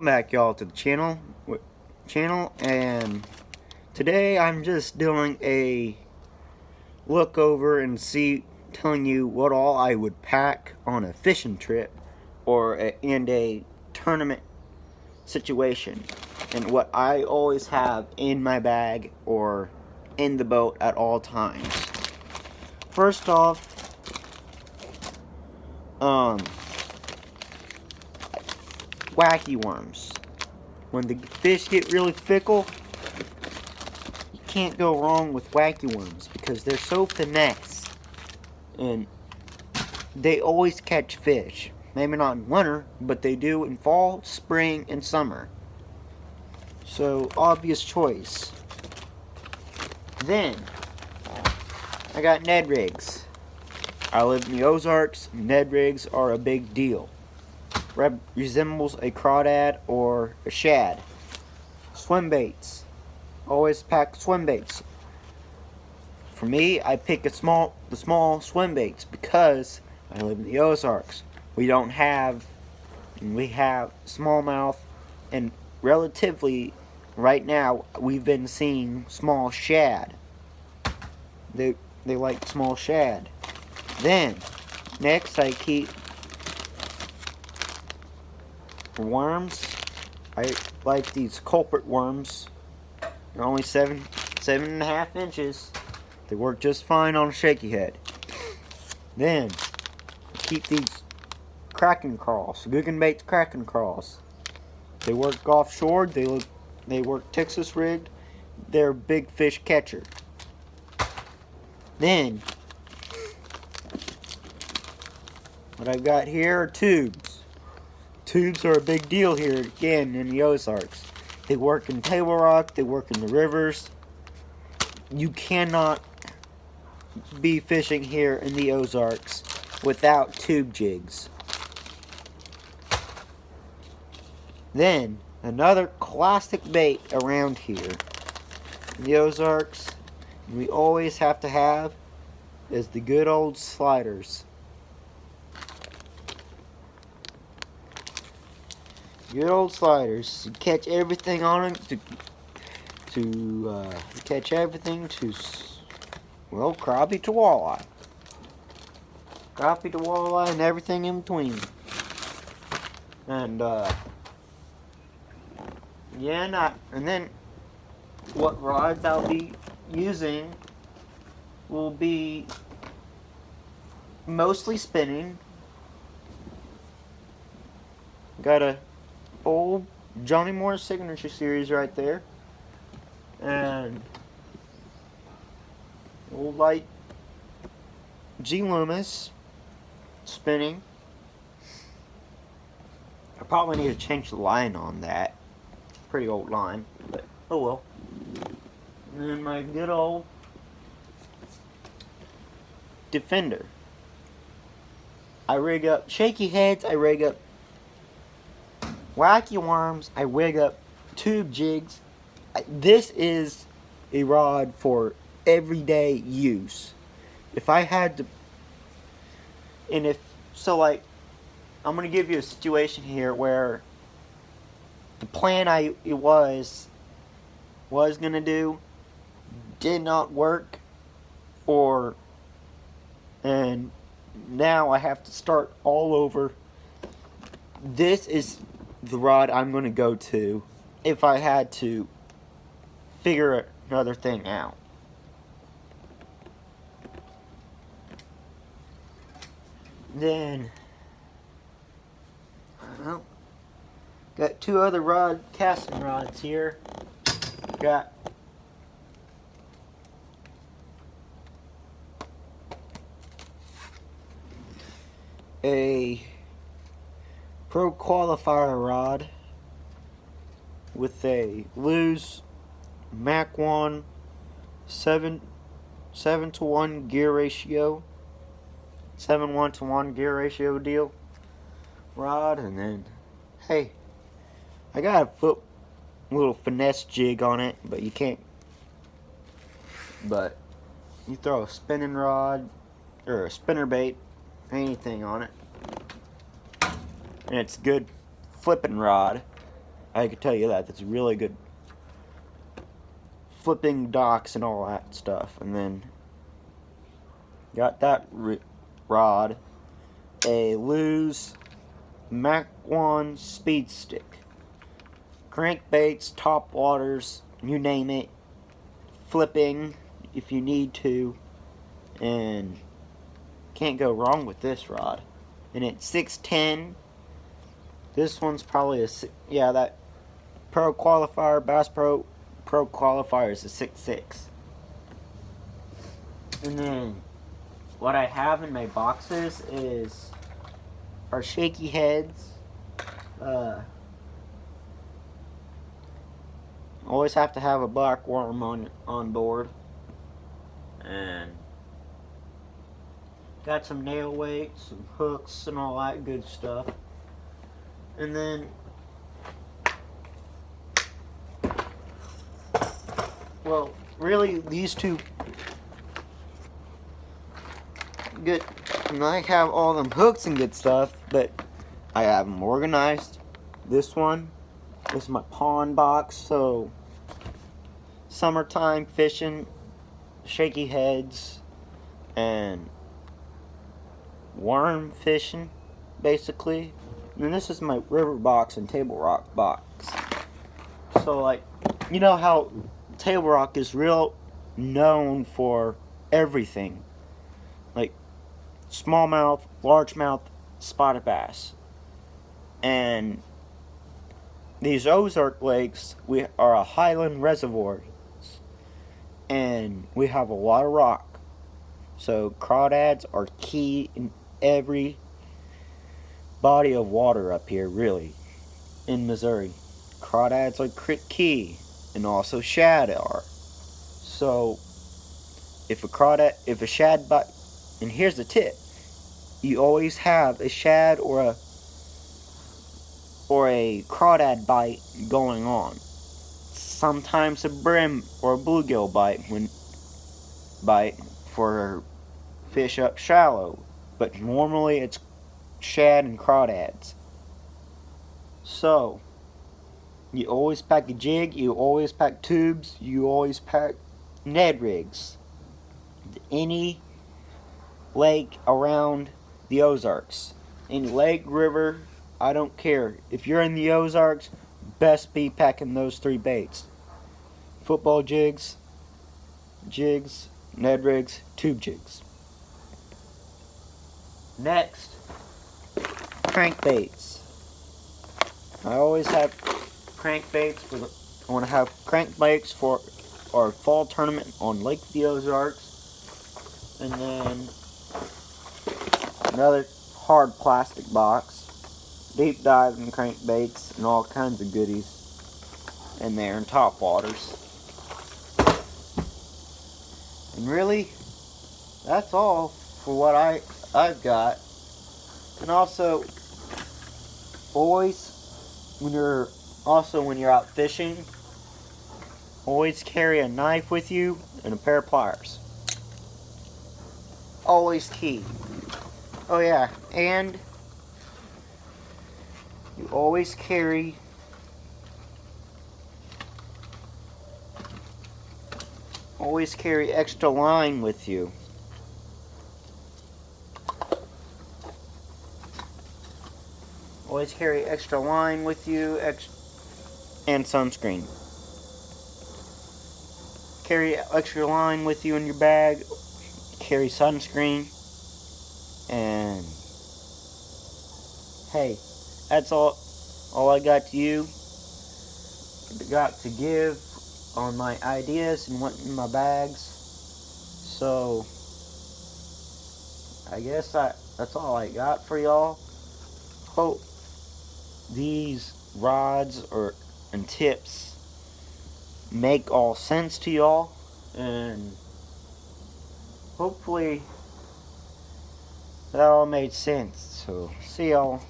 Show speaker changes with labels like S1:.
S1: Back y'all to the channel, and today I'm just doing a look over and telling you what all I would pack on a fishing trip and a tournament situation, and what I always have in my bag or in the boat at all times. First off, wacky worms. When the fish get really fickle, you can't go wrong with wacky worms because they're so finesse and they always catch fish. Maybe not in winter, but they do in fall, spring, and summer. So, obvious choice. Then, I got Ned rigs. I live in the Ozarks. Ned rigs are a big deal. Resembles a crawdad or a shad. Swim baits. Always pack swim baits. For me, I pick the small swim baits because I live in the Ozarks. We have smallmouth, and relatively right now we've been seeing small shad. They like small shad. Then next I keep worms. I like these culprit worms. They're only 7.5 inches. They work just fine on a shaky head. Then keep these Kraken crawls, Guggenbait Kraken crawls. They work offshore. They work Texas rigged. They're big fish catcher. Then what I've got here are tubes. Tubes are a big deal here again in the Ozarks. They work in Table Rock. They work in the rivers. You cannot be fishing here in the Ozarks without tube jigs. Then another classic bait around here in the Ozarks we always have to have is the good old sliders. Good old sliders. You catch everything on them to catch everything well, crappie to walleye. Crappie to walleye and everything in between. And and then what rods I'll be using will be mostly spinning. Got a old Johnny Moore Signature Series right there, and old light G Loomis spinning. I probably need to change the line on that. Pretty old line, but oh well. And then my good old Defender. I rig up shaky heads, I rig up wacky worms, I rig up tube jigs. This is a rod for everyday use. If I had to, I'm going to give you a situation here where the plan was going to do did not work, and now I have to start all over. This is the rod I'm going to go to if I had to figure another thing out. Then, well, got two other casting rods here. Got a Pro Qualifier rod with a Lew's Mach 1 7:1 gear ratio, 7:1 gear ratio deal rod. And then, hey, I got a little finesse jig on it, but you can't. But you throw a spinning rod or a spinner bait, anything on it, and it's good flipping rod. I can tell you that. That's really good. Flipping docks and all that stuff. And then got that rod. A Lew's Mach 1 speed stick. Crankbaits, top waters, you name it. Flipping if you need to. And can't go wrong with this rod. And it's 610. This one's probably that Pro Qualifier, Bass Pro Qualifier is a 6.6. And then what I have in my boxes are shaky heads. Always have to have a black worm on board. And got some nail weights, some hooks, and all that good stuff. And then well, really these two good. And I have all them hooks and good stuff, but I have them organized. This is my pond box, so summertime fishing, shaky heads, and worm fishing, basically. And then this is my river box and table rock box. So, like, you know how Table Rock is real known for everything, like smallmouth, largemouth, spotted bass, and these Ozark lakes are a highland reservoir, and we have a lot of rock. So crawdads are key in every body of water up here, really, in Missouri. Crawdads are key, and also shad are. So if a shad bite, and here's the tip: you always have a shad or a crawdad bite going on. Sometimes a brim or a bluegill bite for fish up shallow, but normally it's shad and crawdads. So you always pack a jig, you always pack tubes, you always pack Ned rigs. Any lake around the Ozarks, any lake, river, I don't care. If you're in the Ozarks, best be packing those 3 baits: football jigs, Ned rigs, tube jigs. Next, crankbaits. I always have crankbaits I want to have crankbaits for our fall tournament on Lake of the Ozarks. And then another hard plastic box, deep diving crankbaits, and all kinds of goodies in there, and top waters. And really, that's all for what I've got. And also, always when you're out fishing, always carry a knife with you and a pair of pliers. Always key. Oh yeah, and you always carry extra line with you. Always carry extra line with you, and sunscreen. Carry extra line with you in your bag. Carry sunscreen. And hey, that's all I got to give on my ideas and what in my bags. So I guess that's all I got for y'all. Hope these rods and tips make all sense to y'all, and hopefully that all made sense. So see y'all.